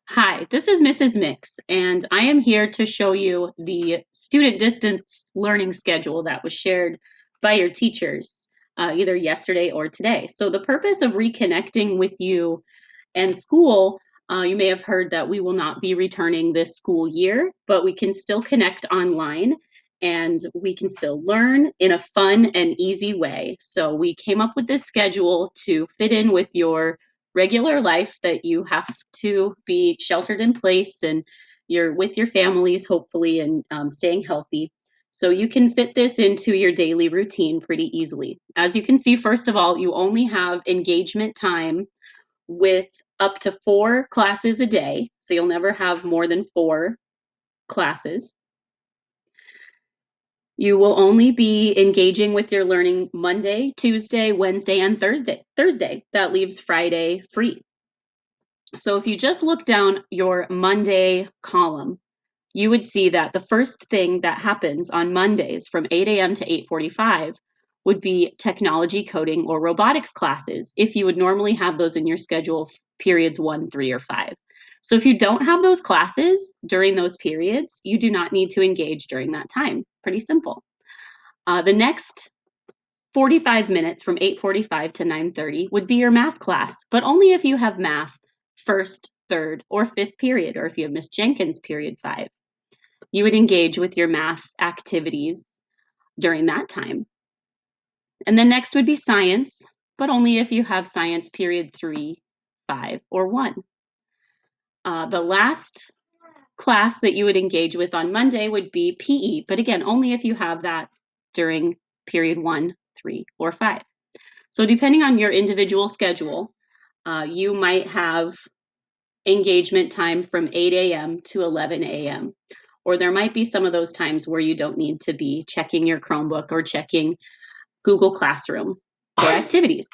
Hi, this is Mrs. Mix, and I am here to show you the student distance learning schedule that was shared by your teachers either yesterday or today. So the purpose of reconnecting with you and school, you may have heard that we will not be returning this school year, but we can still connect online and we can still learn in a fun and easy way. So we came up with this schedule to fit in with your regular life that you have to be sheltered in place and you're with your families, hopefully, and staying healthy. So you can fit this into your daily routine pretty easily. As you can see, first of all, you only have engagement time with up to 4 classes a day. So you'll never have more than 4 classes. You will only be engaging with your learning Monday, Tuesday, Wednesday, and Thursday. That leaves Friday free. So if you just look down your Monday column, you would see that the first thing that happens on Mondays from 8 a.m. to 8:45 would be technology, coding, or robotics classes if you would normally have those in your schedule periods 1, 3, or 5. So if you don't have those classes during those periods, you do not need to engage during that time. Pretty simple. The next 45 minutes from 8:45 to 9:30 would be your math class, but only if you have math first, third, or fifth period, or if you have Miss Jenkins period 5. You would engage with your math activities during that time. And then next would be science, but only if you have science period 3, 5, or 1. The last class that you would engage with on Monday would be PE, but again, only if you have that during period 1, 3, or 5. So depending on your individual schedule, you might have engagement time from 8 a.m. to 11 a.m. Or there might be some of those times where you don't need to be checking your Chromebook or checking Google Classroom for activities.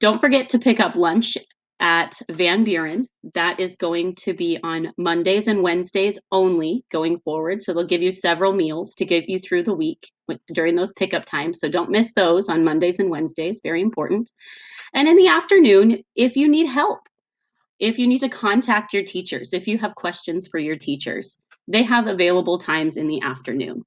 Don't forget to pick up lunch at Van Buren. That is going to be on Mondays and Wednesdays only going forward. So they'll give you several meals to get you through the week during those pickup times. So don't miss those on Mondays and Wednesdays, very important. And in the afternoon, if you need help, if you need to contact your teachers, if you have questions for your teachers, they have available times in the afternoon.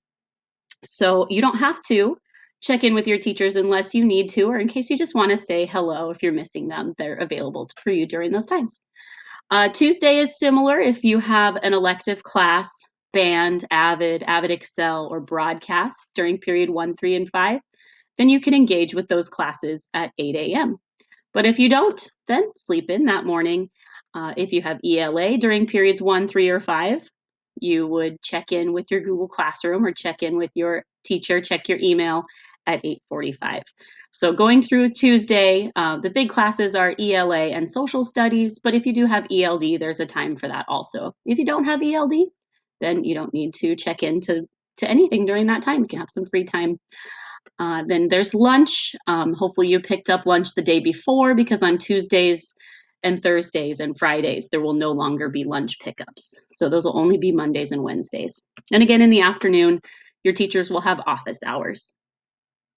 So you don't have to check in with your teachers unless you need to, or in case you just want to say hello if you're missing them, they're available for you during those times. Tuesday is similar if you have an elective class, band, Avid Excel, or broadcast during period 1, 3, and 5, then you can engage with those classes at 8 a.m. But if you don't, then sleep in that morning. If you have ELA during periods 1, 3, or 5, you would check in with your Google Classroom or check in with your teacher, check your email at 8:45. So going through Tuesday, the big classes are ELA and social studies, but if you do have ELD, there's a time for that also. If you don't have ELD, then you don't need to check in to anything during that time. You can have some free time. Then there's lunch. Hopefully you picked up lunch the day before because on Tuesdays and Thursdays and Fridays, there will no longer be lunch pickups. So those will only be Mondays and Wednesdays. And again, in the afternoon, your teachers will have office hours.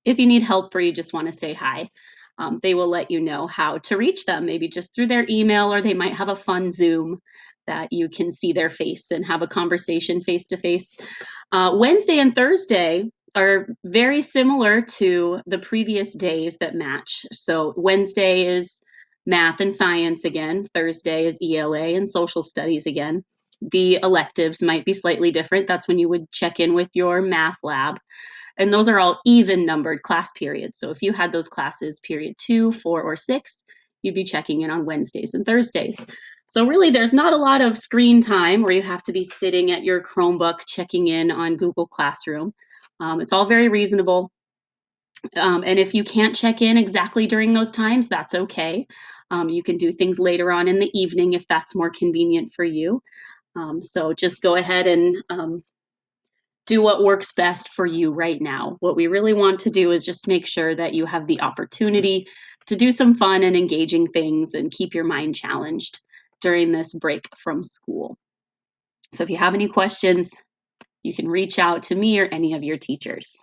If you need help or you just want to say hi, they will let you know how to reach them, maybe just through their email, or they might have a fun Zoom that you can see their face and have a conversation face to face. Wednesday and Thursday are very similar to the previous days that match. So Wednesday is math and science again. Thursday is ELA and social studies again. The electives might be slightly different. That's when you would check in with your math lab. And those are all even numbered class periods. So if you had those classes period 2, 4, or 6, you'd be checking in on Wednesdays and Thursdays. So really, there's not a lot of screen time where you have to be sitting at your Chromebook checking in on Google Classroom. It's all very reasonable. And if you can't check in exactly during those times, that's okay. You can do things later on in the evening if that's more convenient for you. So just go ahead and do what works best for you right now. What we really want to do is just make sure that you have the opportunity to do some fun and engaging things and keep your mind challenged during this break from school. So if you have any questions, you can reach out to me or any of your teachers.